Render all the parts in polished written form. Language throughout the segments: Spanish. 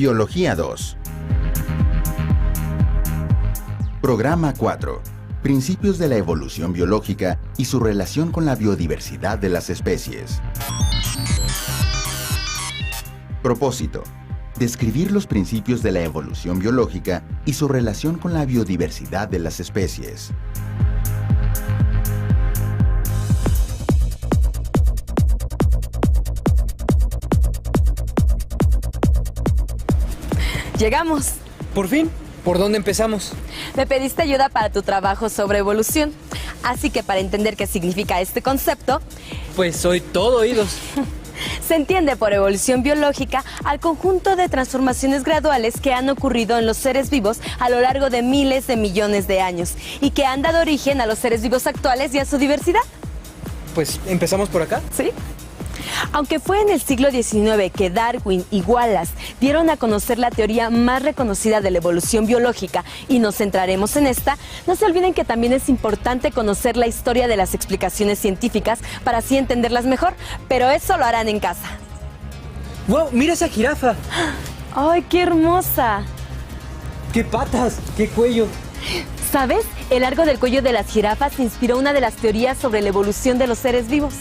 Biología 2. Programa 4. Principios de la evolución biológica y su relación con la biodiversidad de las especies. Propósito: describir los principios de la evolución biológica y su relación con la biodiversidad de las especies. Llegamos. Por fin. ¿Por dónde empezamos? Me pediste ayuda para tu trabajo sobre evolución. Así que para entender qué significa este concepto, Pues soy todo oídos. se entiende por evolución biológica al conjunto de transformaciones graduales que han ocurrido en los seres vivos a lo largo de miles de millones de años y que han dado origen a los seres vivos actuales y a su diversidad. Pues empezamos por acá. ¿Sí? Aunque fue en el siglo XIX que Darwin y Wallace dieron a conocer la teoría más reconocida de la evolución biológica y nos centraremos en esta, no se olviden que también es importante conocer la historia de las explicaciones científicas para así entenderlas mejor, pero eso lo harán en casa. ¡Wow! ¡Mira esa jirafa! ¡Ay, qué hermosa! ¡Qué patas! ¡Qué cuello! ¿Sabes? El largo del cuello de las jirafas inspiró una de las teorías sobre la evolución de los seres vivos.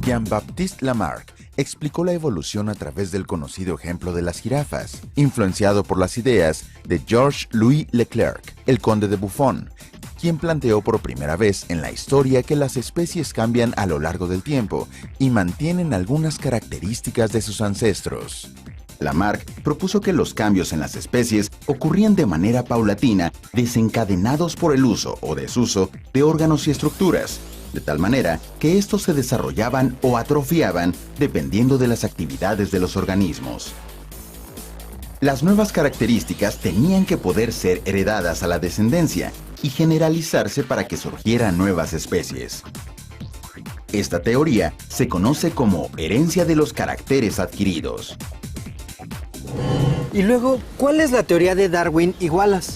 Jean-Baptiste Lamarck explicó la evolución a través del conocido ejemplo de las jirafas, influenciado por las ideas de Georges-Louis Leclerc, el conde de Buffon, quien planteó por primera vez en la historia que las especies cambian a lo largo del tiempo y mantienen algunas características de sus ancestros. Lamarck propuso que los cambios en las especies ocurrían de manera paulatina, desencadenados por el uso o desuso de órganos y estructuras, de tal manera que estos se desarrollaban o atrofiaban dependiendo de las actividades de los organismos. Las nuevas características tenían que poder ser heredadas a la descendencia y generalizarse para que surgieran nuevas especies. Esta teoría se conoce como herencia de los caracteres adquiridos. Y luego, ¿cuál es la teoría de Darwin y Wallace?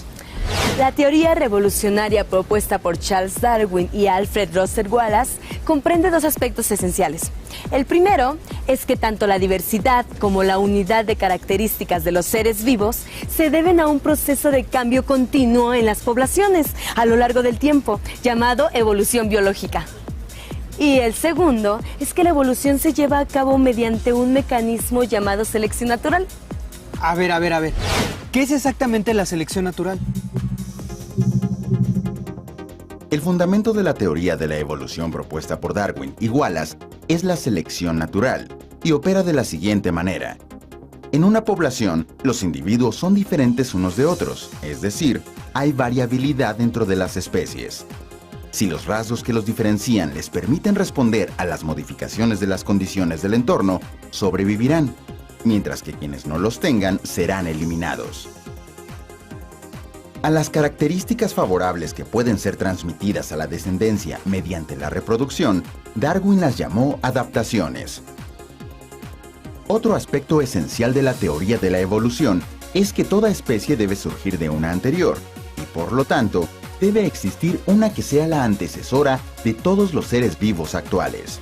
La teoría revolucionaria propuesta por Charles Darwin y Alfred Russel Wallace comprende dos aspectos esenciales. El primero es que tanto la diversidad como la unidad de características de los seres vivos se deben a un proceso de cambio continuo en las poblaciones a lo largo del tiempo, llamado evolución biológica. Y el segundo es que la evolución se lleva a cabo mediante un mecanismo llamado selección natural. A ver. ¿Qué es exactamente la selección natural? El fundamento de la teoría de la evolución propuesta por Darwin y Wallace es la selección natural y opera de la siguiente manera. En una población, los individuos son diferentes unos de otros, es decir, hay variabilidad dentro de las especies. Si los rasgos que los diferencian les permiten responder a las modificaciones de las condiciones del entorno, sobrevivirán, mientras que quienes no los tengan serán eliminados. A las características favorables que pueden ser transmitidas a la descendencia mediante la reproducción, Darwin las llamó adaptaciones. Otro aspecto esencial de la teoría de la evolución es que toda especie debe surgir de una anterior, y por lo tanto, debe existir una que sea la antecesora de todos los seres vivos actuales.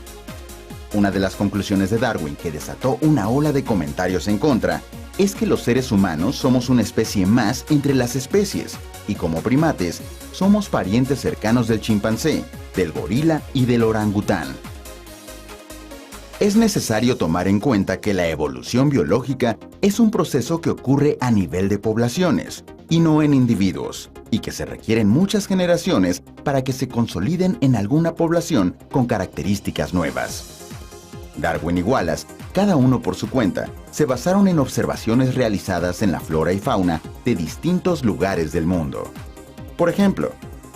Una de las conclusiones de Darwin que desató una ola de comentarios en contra es que los seres humanos somos una especie más entre las especies y como primates somos parientes cercanos del chimpancé, del gorila y del orangután. Es necesario tomar en cuenta que la evolución biológica es un proceso que ocurre a nivel de poblaciones y no en individuos, y que se requieren muchas generaciones para que se consoliden en alguna población con características nuevas. Darwin y Wallace, cada uno por su cuenta, se basaron en observaciones realizadas en la flora y fauna de distintos lugares del mundo. Por ejemplo,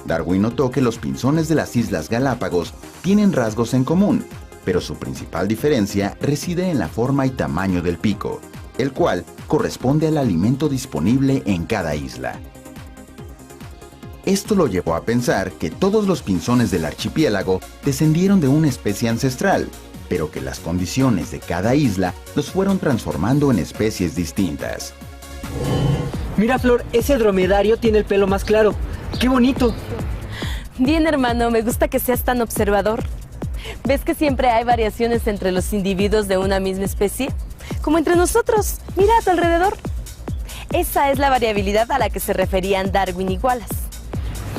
Darwin notó que los pinzones de las Islas Galápagos tienen rasgos en común, pero su principal diferencia reside en la forma y tamaño del pico, el cual corresponde al alimento disponible en cada isla. Esto lo llevó a pensar que todos los pinzones del archipiélago descendieron de una especie ancestral, pero que las condiciones de cada isla los fueron transformando en especies distintas. Mira, Flor, ese dromedario tiene el pelo más claro. ¡Qué bonito! Bien, hermano, me gusta que seas tan observador. ¿Ves que siempre hay variaciones entre los individuos de una misma especie? Como entre nosotros. Mira a tu alrededor. Esa es la variabilidad a la que se referían Darwin y Wallace.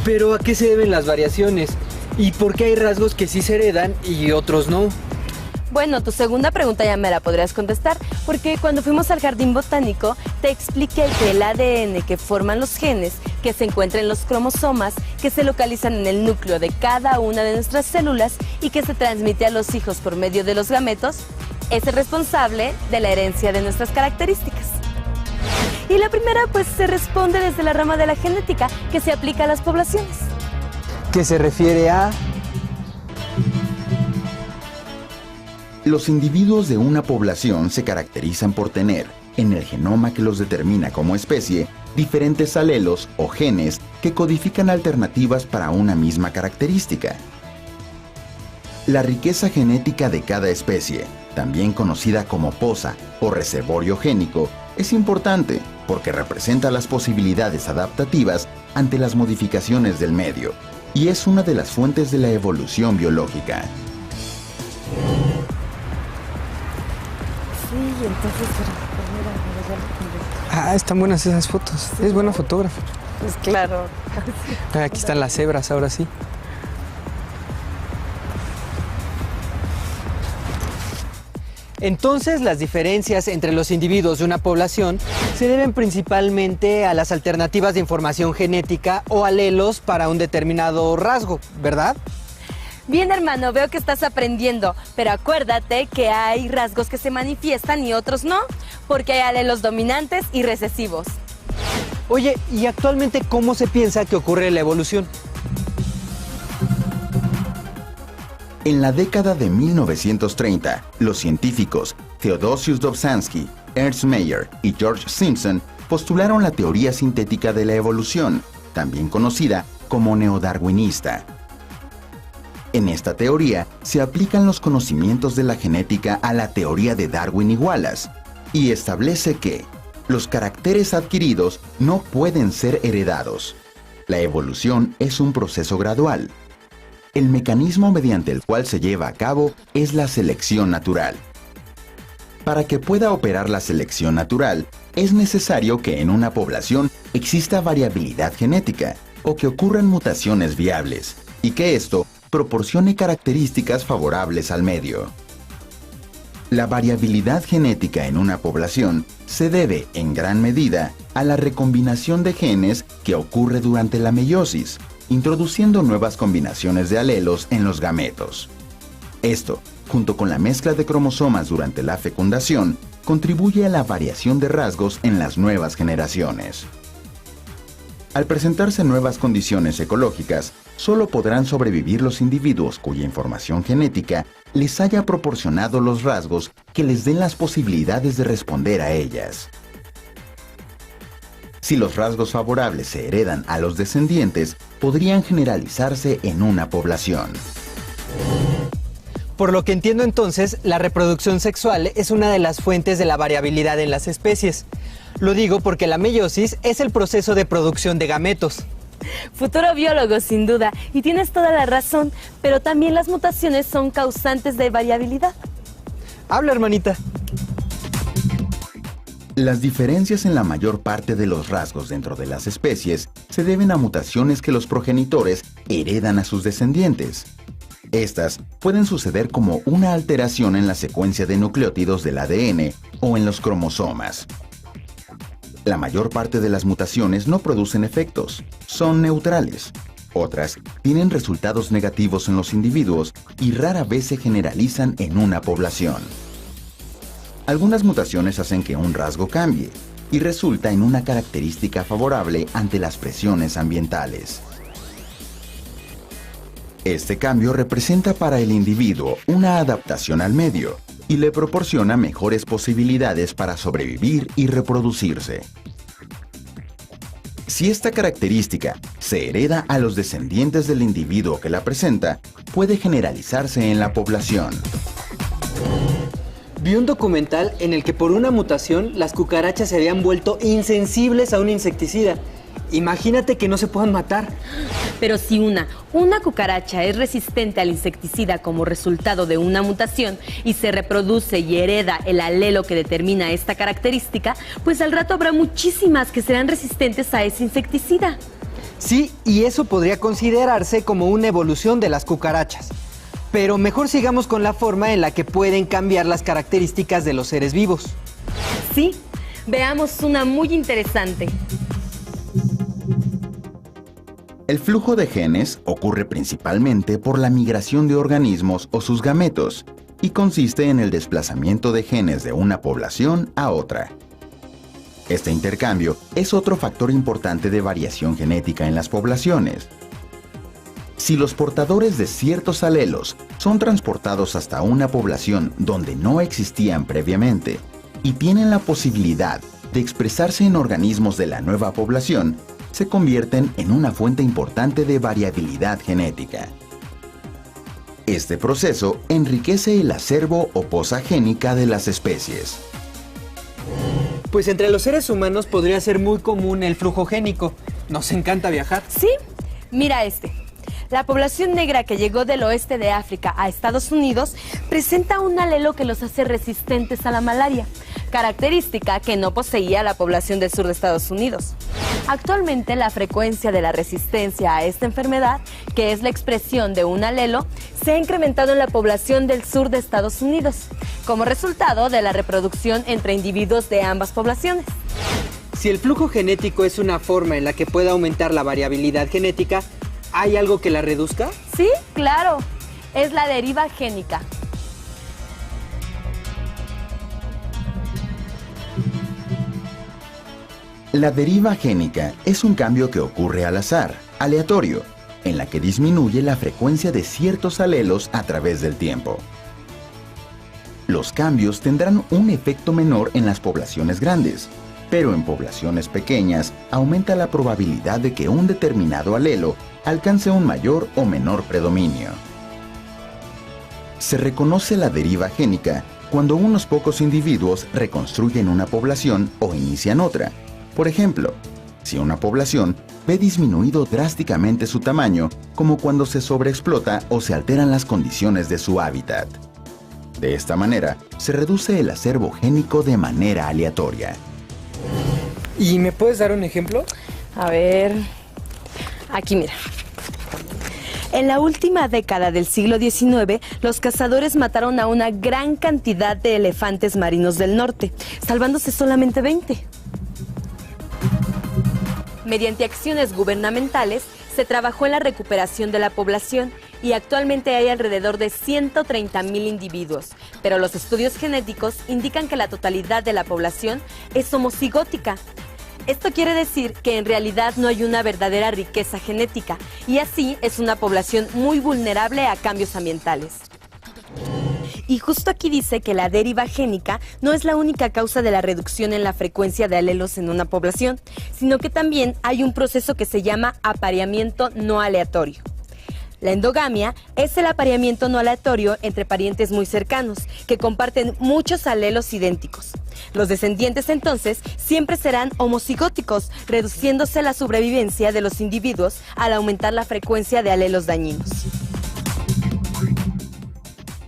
Pero ¿a qué se deben las variaciones? ¿Y por qué hay rasgos que sí se heredan y otros no? Bueno, tu segunda pregunta ya me la podrías contestar, porque cuando fuimos al jardín botánico te expliqué que el ADN que forman los genes, que se encuentran en los cromosomas, que se localizan en el núcleo de cada una de nuestras células y que se transmite a los hijos por medio de los gametos, es el responsable de la herencia de nuestras características. Y la primera, pues, se responde desde la rama de la genética, que se aplica a las poblaciones. ¿Qué se refiere a...? Los individuos de una población se caracterizan por tener, en el genoma que los determina como especie, diferentes alelos o genes que codifican alternativas para una misma característica. La riqueza genética de cada especie, también conocida como poza o reservorio génico, es importante porque representa las posibilidades adaptativas ante las modificaciones del medio y es una de las fuentes de la evolución biológica. Sí, entonces... Están buenas esas fotos. Es buena fotógrafa. Pues claro. Aquí están las cebras, ahora sí. Entonces, las diferencias entre los individuos de una población se deben principalmente a las alternativas de información genética o alelos para un determinado rasgo, ¿verdad? Bien, hermano, veo que estás aprendiendo, pero acuérdate que hay rasgos que se manifiestan y otros no, porque hay alelos dominantes y recesivos. Oye, ¿y actualmente cómo se piensa que ocurre la evolución? En la década de 1930, los científicos Theodosius Dobzhansky, Ernst Mayr y George Simpson postularon la teoría sintética de la evolución, también conocida como neodarwinista. En esta teoría se aplican los conocimientos de la genética a la teoría de Darwin y Wallace, y establece que los caracteres adquiridos no pueden ser heredados. La evolución es un proceso gradual. El mecanismo mediante el cual se lleva a cabo es la selección natural. Para que pueda operar la selección natural, es necesario que en una población exista variabilidad genética o que ocurran mutaciones viables, y que esto proporcione características favorables al medio. La variabilidad genética en una población se debe, en gran medida, a la recombinación de genes que ocurre durante la meiosis, introduciendo nuevas combinaciones de alelos en los gametos. Esto, junto con la mezcla de cromosomas durante la fecundación, contribuye a la variación de rasgos en las nuevas generaciones. Al presentarse nuevas condiciones ecológicas, solo podrán sobrevivir los individuos cuya información genética les haya proporcionado los rasgos que les den las posibilidades de responder a ellas. Si los rasgos favorables se heredan a los descendientes, podrían generalizarse en una población. Por lo que entiendo entonces, la reproducción sexual es una de las fuentes de la variabilidad en las especies. Lo digo porque la meiosis es el proceso de producción de gametos. Futuro biólogo, sin duda, y tienes toda la razón, pero también las mutaciones son causantes de variabilidad. Habla, hermanita. Las diferencias en la mayor parte de los rasgos dentro de las especies se deben a mutaciones que los progenitores heredan a sus descendientes. Estas pueden suceder como una alteración en la secuencia de nucleótidos del ADN o en los cromosomas. La mayor parte de las mutaciones no producen efectos, son neutrales. Otras tienen resultados negativos en los individuos y rara vez se generalizan en una población. Algunas mutaciones hacen que un rasgo cambie y resulta en una característica favorable ante las presiones ambientales. Este cambio representa para el individuo una adaptación al medio y le proporciona mejores posibilidades para sobrevivir y reproducirse. Si esta característica se hereda a los descendientes del individuo que la presenta, puede generalizarse en la población. Vi un documental en el que por una mutación las cucarachas se habían vuelto insensibles a un insecticida Imagínate que no se puedan matar. Pero si una cucaracha es resistente al insecticida como resultado de una mutación y se reproduce y hereda el alelo que determina esta característica, pues al rato habrá muchísimas que serán resistentes a ese insecticida. Sí, y eso podría considerarse como una evolución de las cucarachas. Pero mejor sigamos con la forma en la que pueden cambiar las características de los seres vivos. Sí, veamos una muy interesante. El flujo de genes ocurre principalmente por la migración de organismos o sus gametos y consiste en el desplazamiento de genes de una población a otra. Este intercambio es otro factor importante de variación genética en las poblaciones. Si los portadores de ciertos alelos son transportados hasta una población donde no existían previamente y tienen la posibilidad de expresarse en organismos de la nueva población, se convierten en una fuente importante de variabilidad genética. Este proceso enriquece el acervo o poza génica de las especies. Pues entre los seres humanos podría ser muy común el flujo génico. Nos encanta viajar. Sí, mira este. La población negra que llegó del oeste de África a Estados Unidos presenta un alelo que los hace resistentes a la malaria, característica que no poseía la población del sur de Estados Unidos. Actualmente la frecuencia de la resistencia a esta enfermedad, que es la expresión de un alelo, se ha incrementado en la población del sur de Estados Unidos, como resultado de la reproducción entre individuos de ambas poblaciones. Si el flujo genético es una forma en la que puede aumentar la variabilidad genética, ¿hay algo que la reduzca? Sí, claro. Es la deriva génica. La deriva génica es un cambio que ocurre al azar, aleatorio, en la que disminuye la frecuencia de ciertos alelos a través del tiempo. Los cambios tendrán un efecto menor en las poblaciones grandes, pero en poblaciones pequeñas aumenta la probabilidad de que un determinado alelo alcance un mayor o menor predominio. Se reconoce la deriva génica cuando unos pocos individuos reconstruyen una población o inician otra. Por ejemplo, si una población ve disminuido drásticamente su tamaño, como cuando se sobreexplota o se alteran las condiciones de su hábitat. De esta manera, se reduce el acervo génico de manera aleatoria. ¿Y me puedes dar un ejemplo? A ver, aquí mira. En la última década del siglo XIX, los cazadores mataron a una gran cantidad de elefantes marinos del norte, salvándose solamente 20. Mediante acciones gubernamentales, se trabajó en la recuperación de la población y actualmente hay alrededor de 130,000 individuos, pero los estudios genéticos indican que la totalidad de la población es homocigótica. Esto quiere decir que en realidad no hay una verdadera riqueza genética y así es una población muy vulnerable a cambios ambientales. Y justo aquí dice que la deriva génica no es la única causa de la reducción en la frecuencia de alelos en una población, sino que también hay un proceso que se llama apareamiento no aleatorio. La endogamia es el apareamiento no aleatorio entre parientes muy cercanos, que comparten muchos alelos idénticos. Los descendientes entonces siempre serán homocigóticos, reduciéndose la sobrevivencia de los individuos al aumentar la frecuencia de alelos dañinos.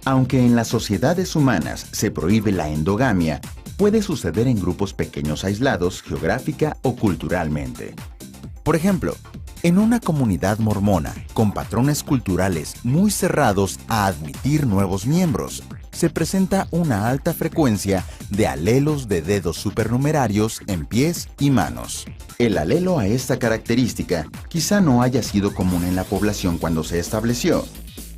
Aunque en las sociedades humanas se prohíbe la endogamia, puede suceder en grupos pequeños aislados geográfica o culturalmente. Por ejemplo, en una comunidad mormona con patrones culturales muy cerrados a admitir nuevos miembros, se presenta una alta frecuencia de alelos de dedos supernumerarios en pies y manos. El alelo a esta característica quizá no haya sido común en la población cuando se estableció,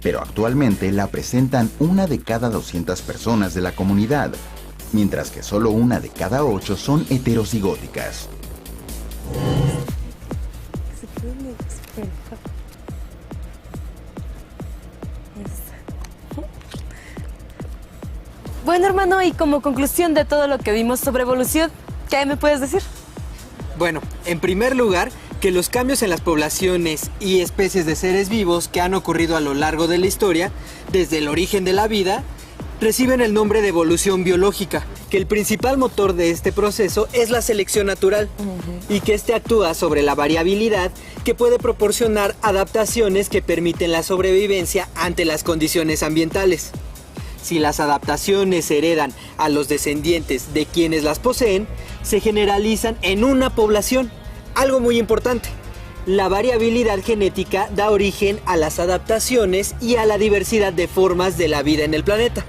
pero actualmente la presentan 1 de cada 200 personas de la comunidad, mientras que solo 1 de cada 8 son heterocigóticas. Bueno, hermano, y como conclusión de todo lo que vimos sobre evolución, ¿qué me puedes decir? Bueno, en primer lugar, que los cambios en las poblaciones y especies de seres vivos que han ocurrido a lo largo de la historia, desde el origen de la vida, reciben el nombre de evolución biológica, que el principal motor de este proceso es la selección natural y que este actúa sobre la variabilidad que puede proporcionar adaptaciones que permiten la sobrevivencia ante las condiciones ambientales. Si las adaptaciones se heredan a los descendientes de quienes las poseen, se generalizan en una población. Algo muy importante, la variabilidad genética da origen a las adaptaciones y a la diversidad de formas de la vida en el planeta.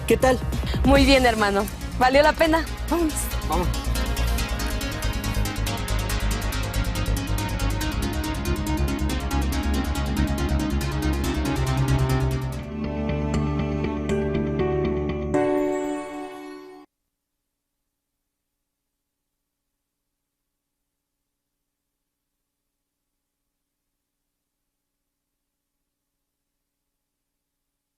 ¿Qué tal? Muy bien, hermano. ¿Valió la pena? Vamos. Vamos.